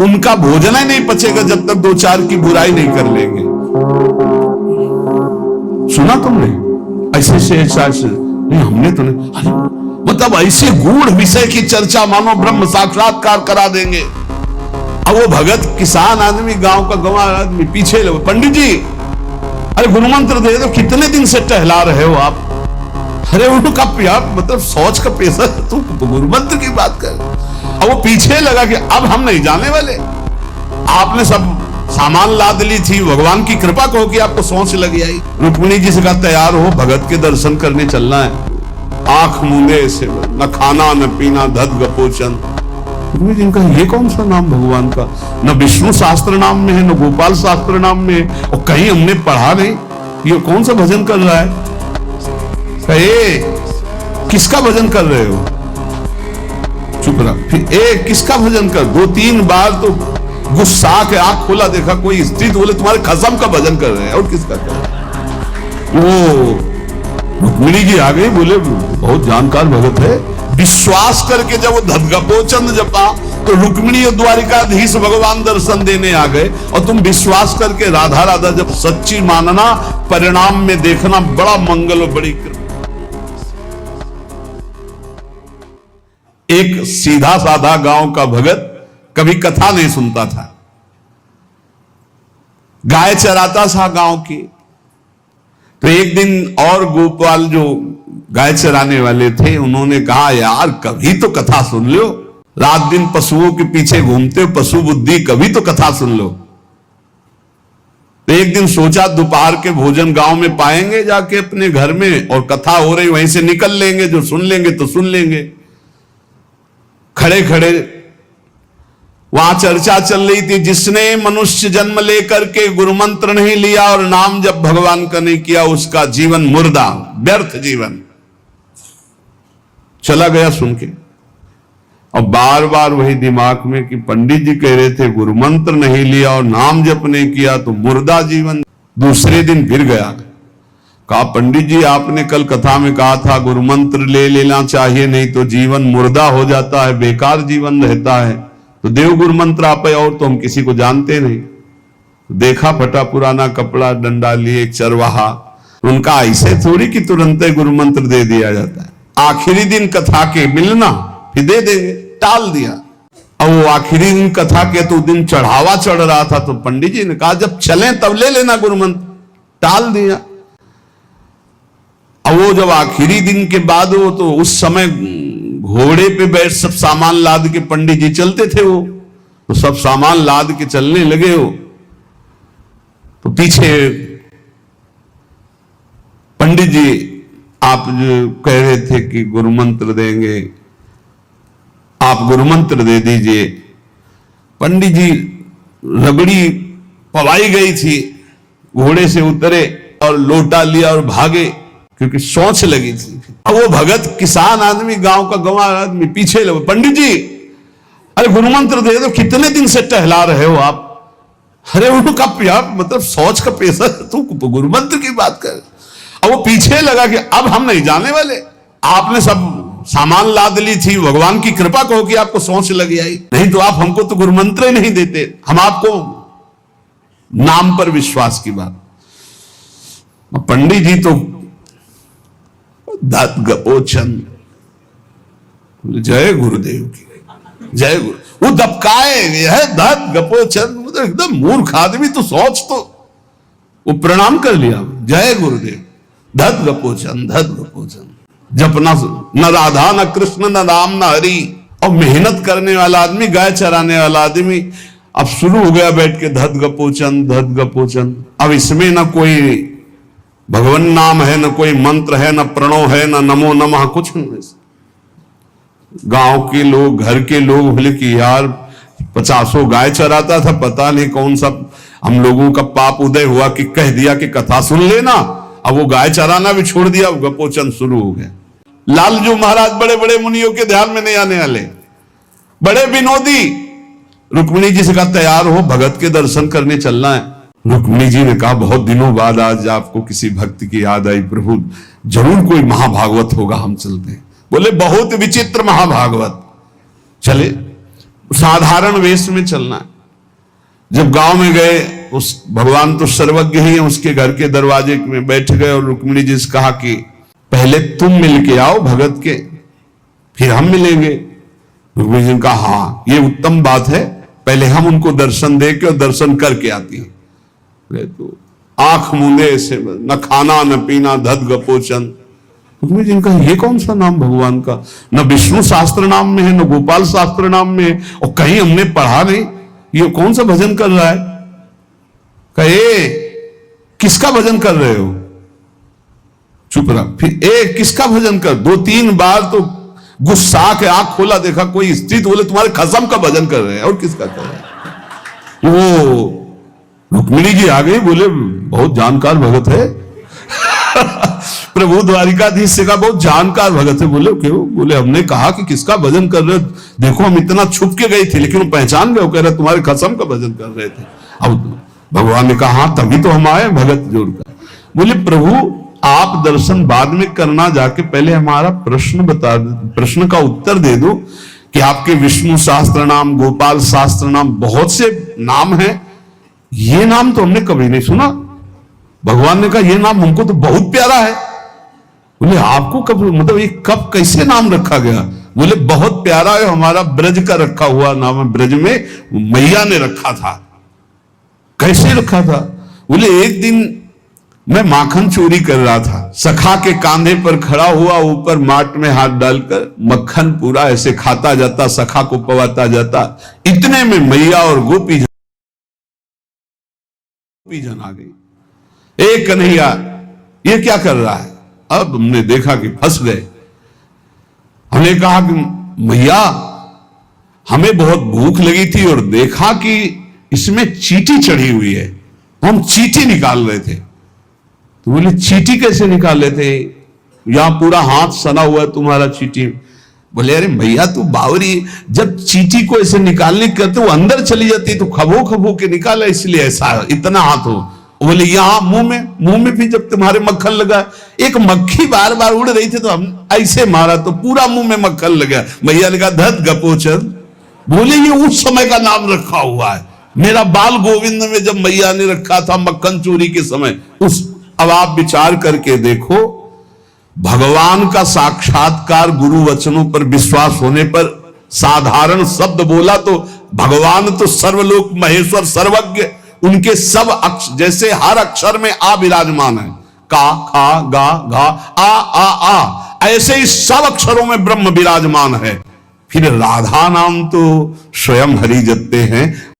उनका भोजन ही नहीं पचेगा जब तक दो चार की बुराई नहीं कर लेंगे। सुना तुमने ऐसे से ऐसा नहीं, हमने तो नहीं। अरे मतलब ऐसे गूढ़ विषय की चर्चा मानो ब्रह्म साक्षात्कार करा देंगे। अब वो भगत किसान आदमी, गांव का गंवार आदमी पीछे लगे, पंडित जी अरे गुरु मंत्र दे दो, कितने दिन से टहला रहे हो आप? अरे उनका यार मतलब सोच का पेशा, तू तो गुरु मंत्र की बात कर। अब वो पीछे लगा कि अब हम नहीं जाने वाले, आपने सब सामान लाद ली थी, भगवान की कृपा कहो कि आपको सोच लगी आई। रुक्मिणी जी से कहा तैयार हो, भगत के दर्शन करने चलना है। आंख मूंदे से न खाना न पीना, धत गपोचन। रुक्मिणी जी का ये कौन सा नाम भगवान का? न विष्णु शास्त्र नाम में है, न गोपाल शास्त्र नाम में है, और कहीं हमने पढ़ा नहीं। ये कौन सा भजन कर रहा है? किसका भजन कर रहे हो? चुप रहा। फिर किसका भजन कर? दो तीन बार तो गुस्सा के आंख खोला, देखा कोई स्त्री तो बोले तुम्हारे खसम का भजन कर रहे हैं। और किसका कर रहे? वो रुक्मिणी जी आ गई, बोले बहुत जानकार भगत है। विश्वास करके जब वो धदगपोचन जपा तो रुक्मिणी और द्वारिकाधीश भगवान दर्शन देने आ गए। और तुम विश्वास करके राधा राधा जब सच्ची मानना, परिणाम में देखना बड़ा मंगल और बड़ी कृपा। एक सीधा साधा गांव का भगत कभी कथा नहीं सुनता था, गाय चराता था गांव की। तो एक दिन और गोपाल जो गाय चराने वाले थे, उन्होंने कहा यार कभी तो कथा सुन लो, रात दिन पशुओं के पीछे घूमते हो, पशु बुद्धि, कभी तो कथा सुन लो। तो एक दिन सोचा दोपहर के भोजन गांव में पाएंगे जाके अपने घर में, और कथा हो रही वहीं से निकल लेंगे, जो सुन लेंगे तो सुन लेंगे। खड़े खड़े वहां चर्चा चल रही थी, जिसने मनुष्य जन्म लेकर के गुरु मंत्र नहीं लिया और नाम जब भगवान का नहीं किया, उसका जीवन मुर्दा, व्यर्थ जीवन। चला गया सुन के। और बार बार वही दिमाग में कि पंडित जी कह रहे थे गुरु मंत्र नहीं लिया और नाम जप नहीं किया तो मुर्दा जीवन। दूसरे दिन फिर गया, कहा पंडित जी आपने कल कथा में कहा था गुरु मंत्र ले लेना चाहिए, नहीं तो जीवन मुर्दा हो जाता है, बेकार जीवन रहता है। तो देव गुरु मंत्र आप है, और तो हम किसी को जानते नहीं। देखा फटा पुराना कपड़ा, डंडा लिए एक चरवाहा। उनका ऐसे थोड़ी कि तुरंत गुरु मंत्र दे दिया जाता है। आखिरी दिन कथा के मिलना फिर दे देंगे, टाल दिया। और वो आखिरी दिन कथा के तो दिन चढ़ावा चढ़ रहा था, तो पंडित जी ने कहा जब चलें तब ले लेना गुरु मंत्र, टाल दिया। अब वो जब आखिरी दिन के बाद वो तो उस समय घोड़े पे बैठ सब सामान लाद के पंडित जी चलते थे, वो तो सब सामान लाद के चलने लगे हो। तो पीछे पंडित जी आप जो कह रहे थे कि गुरु मंत्र देंगे, आप गुरु मंत्र दे दीजिए। पंडित जी रबड़ी पवाई गई थी, घोड़े से उतरे और लोटा लिया और भागे, क्योंकि सोच लगी थी। अब वो भगत किसान आदमी, गांव का गंवार आदमी पीछे लगे, पंडित जी अरे गुरु मंत्र दे दो, कितने दिन से टहला रहे हो आप? अरे उनका यार मतलब सोच का पेशा, तू तो गुरु मंत्र की बात कर। अब वो पीछे लगा कि अब हम नहीं जाने वाले, आपने सब सामान लाद ली थी, भगवान की कृपा कहो कि आपको सोच लगी आई, नहीं तो आप हमको तो गुरु मंत्र ही नहीं देते, हम आपको नाम पर विश्वास की बात। पंडित जी तो धत गपोचन, जय गुरुदेव की जय गुरु, वो दबकाए है धत गपोचन, मतलब एकदम मूर्ख आदमी। तो सोच, तो वो प्रणाम कर लिया, जय गुरुदेव, धत गपोचन धत गपोचन। जपना न राधा न कृष्ण न राम न हरि, और मेहनत करने वाला आदमी, गाय चराने वाला आदमी अब शुरू हो गया बैठ के धत गपोचन धत गपोचन। अब इसमें न कोई भगवान नाम है, न कोई मंत्र है, न प्रणव है, न नमो नमः, कुछ नहीं। गांव के लोग, घर के लोग बोले कि यार 50 गाय चराता था, पता नहीं कौन सा हम लोगों का पाप उदय हुआ कि कह दिया कि कथा सुन लेना। अब वो गाय चराना भी छोड़ दिया, गपोचन शुरू हो गया। लालजू महाराज बड़े बड़े मुनियों के ध्यान में नहीं आने वाले, बड़े विनोदी। रुक्मिणी जी से कहा तैयार हो, भगत के दर्शन करने चलना है। रुक्मिणी जी ने कहा बहुत दिनों बाद आज आपको किसी भक्त की याद आई, प्रभु जरूर कोई महाभागवत होगा, हम चलते हैं। बोले बहुत विचित्र महाभागवत। चले साधारण वेश में चलना है। जब गांव में गए, उस भगवान तो सर्वज्ञ ही है, उसके घर के दरवाजे में बैठ गए और रुक्मिणी जी से कहा कि पहले तुम मिल के आओ भगत के, फिर हम मिलेंगे। रुक्मिणी जी ने कहा हाँ ये उत्तम बात है, पहले हम उनको दर्शन दे के और दर्शन करके आती है। तो आंख मूंदे ऐसे, न खाना न पीना, धत गपोचन। रुक्मिणी जी ने कहा ये कौन सा नाम भगवान का, न विष्णु शास्त्र नाम में है, न गोपाल शास्त्र नाम में है, और कहीं हमने पढ़ा नहीं, ये कौन सा भजन कर रहा है। कहे किसका भजन कर रहे हो, चुप रहा। फिर किसका भजन कर, 2-3 बार तो गुस्सा के आंख खोला, देखा कोई स्त्री, तो बोले तुम्हारे खसम का भजन कर रहे हैं, और किसका कर रहे हैं। वो रुक्मिणी जी आ गई, बोले बहुत जानकार भगत है प्रभु द्वारिकाधीश से कहा बहुत जानकार भगत है। बोले क्यों, बोले हमने कहा कि किसका भजन कर रहे हो, देखो हम इतना छुप के गई थी लेकिन वो पहचान गए, वो कह रहे तुम्हारे खसम का भजन कर रहे थे। अब भगवान ने कहा हाँ तभी तो हम आए भगत जोड़कर। बोले प्रभु आप दर्शन बाद में करना, जाके पहले हमारा प्रश्न बता दो, प्रश्न का उत्तर दे दो कि आपके विष्णु शास्त्र नाम, गोपाल शास्त्र नाम, बहुत से नाम हैं, ये नाम तो हमने कभी नहीं सुना। भगवान ने कहा ये नाम हमको तो बहुत प्यारा है। बोले आपको कब, मतलब ये कब कैसे नाम रखा गया। बोले बहुत प्यारा है, हमारा ब्रज का रखा हुआ नाम है, ब्रज में मैया ने रखा था। कैसे रखा था। बोले एक दिन मैं माखन चोरी कर रहा था, सखा के कांधे पर खड़ा हुआ, ऊपर माट में हाथ डालकर मक्खन पूरा ऐसे खाता जाता, सखा को पवाता जाता। इतने में मैया और गोपी जन आ गई। एक कन्हैया ये क्या कर रहा है। अब हमने देखा कि फंस गए। हमने कहा कि मैया हमें बहुत भूख लगी थी और देखा कि इसमें चींटी चढ़ी हुई है, हम चींटी निकाल रहे थे। तो बोले चींटी कैसे निकाल लेते, यहां पूरा हाथ सना हुआ है तुम्हारा चींटी। बोले अरे भैया तू बावरी, जब चींटी को ऐसे निकालने करते वो अंदर चली जाती तो खबो खबो के निकाला, इसलिए ऐसा इतना हाथ हो। बोले यहां मुंह में भी जब तुम्हारे मक्खन लगा, एक मक्खी बार बार उड़ रही थी तो हम ऐसे मारा तो पूरा मुंह में मक्खन लगा। भैया ने कहा धत गपोचन। बोले ये उस समय का नाम रखा हुआ है, मेरा बाल गोविंद में जब मैया ने रखा था मक्खन चोरी के समय उस। अब आप विचार करके देखो, भगवान का साक्षात्कार गुरु वचनों पर विश्वास होने पर साधारण शब्द बोला तो भगवान तो सर्वलोक महेश्वर सर्वज्ञ, उनके सब अक्षर, जैसे हर अक्षर में आ विराजमान है, का खा गा घा आ, ऐसे ही सब अक्षरों में ब्रह्म विराजमान है। फिर राधा नाम तो स्वयं हरि जपते हैं।